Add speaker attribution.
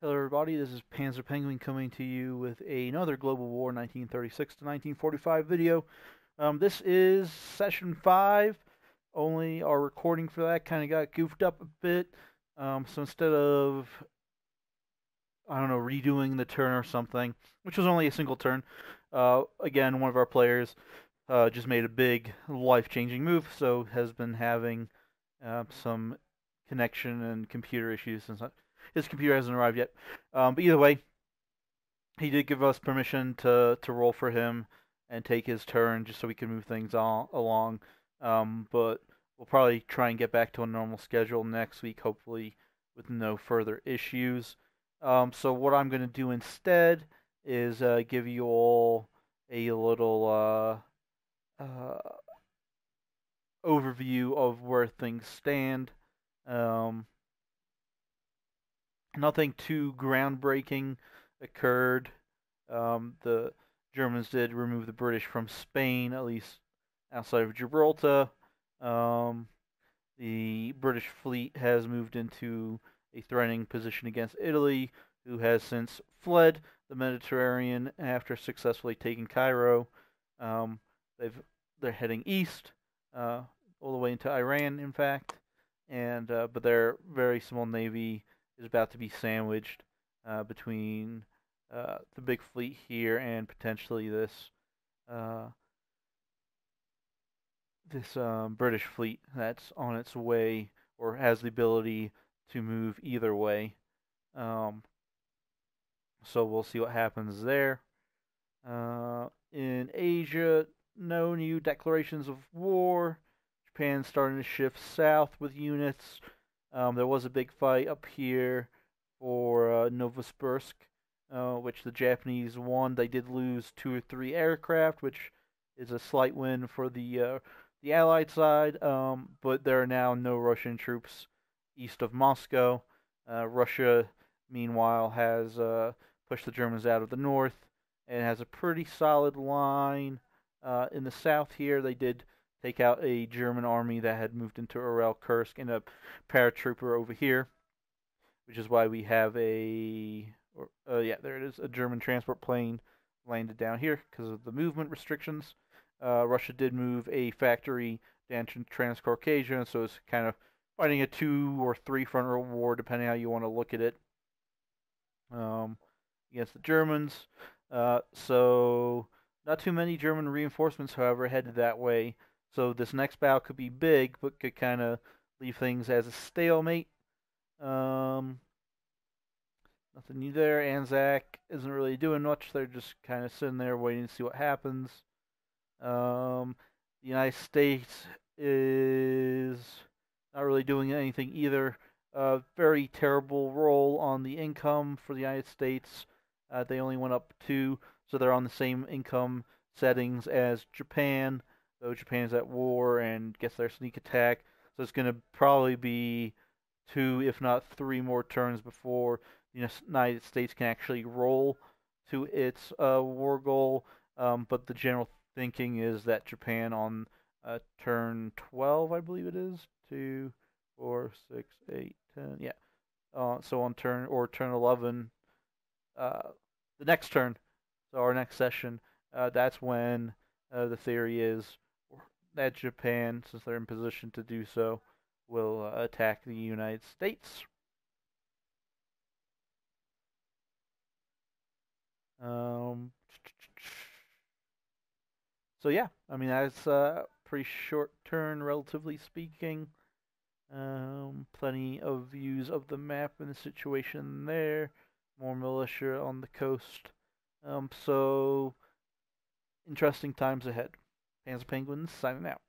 Speaker 1: Hello, everybody. This is Panzer Penguin coming to you with another Global War 1936 to 1945 video. This is session 5. Only our recording for that kind of got goofed up a bit. So instead of, I don't know, redoing the turn or something, which was only a single turn, again, one of our players just made a big life-changing move, so has been having some connection and computer issues since his computer hasn't arrived yet. But either way, he did give us permission to roll for him and take his turn just so we can move things along. But we'll probably try and get back to a normal schedule next week, hopefully with no further issues. So what I'm going to do instead is give you all a little overview of where things stand. Um, Nothing too groundbreaking occurred. The Germans did remove the British from Spain, at least outside of Gibraltar. Um, the British fleet has moved into a threatening position against Italy, who has since fled the Mediterranean after successfully taking Cairo. Um, they're heading east, all the way into Iran, in fact, and but their very small navy is about to be sandwiched between the big fleet here and potentially uh, this British fleet that's on its way or has the ability to move either way. Um, so we'll see what happens there. In Asia, no new declarations of war. Japan's starting to shift south with units. There was a big fight up here for Novosibirsk, which the Japanese won. They did lose 2 or 3 aircraft, which is a slight win for the Allied side. But there are now no Russian troops east of Moscow. Russia, meanwhile, has pushed the Germans out of the north and has a pretty solid line in the south here. They did take out a German army that had moved into Urel Kursk and a paratrooper over here, which is why we have yeah, there it is, a German transport plane landed down here because of the movement restrictions. Russia did move a factory down to Transcaucasia, so it's kind of fighting a 2 or 3 front war, depending how you want to look at it, um, against the Germans. So not too many German reinforcements, however, headed that way. So this next battle could be big, but could kind of leave things as a stalemate. Um, Nothing new there. Anzac isn't really doing much. They're just kind of sitting there waiting to see what happens. The United States is not really doing anything either. Very terrible roll on the income for the United States. They only went up 2, so they're on the same income settings as Japan, though Japan's at war and gets their sneak attack. So it's going to probably be 2, if not 3 more turns before the United States can actually roll to its war goal. But the general thinking is that Japan on turn 12, I believe it is, 2, 4, 6, 8, 10, yeah. So on turn 11, uh, the next turn, so our next session, that's when the theory is that Japan, since they're in position to do so, will attack the United States. Um, so yeah, I mean that's a pretty short turn, relatively speaking. Plenty of views of the map and the situation there. More militia on the coast. So interesting times ahead. Panzer Penguins signing out.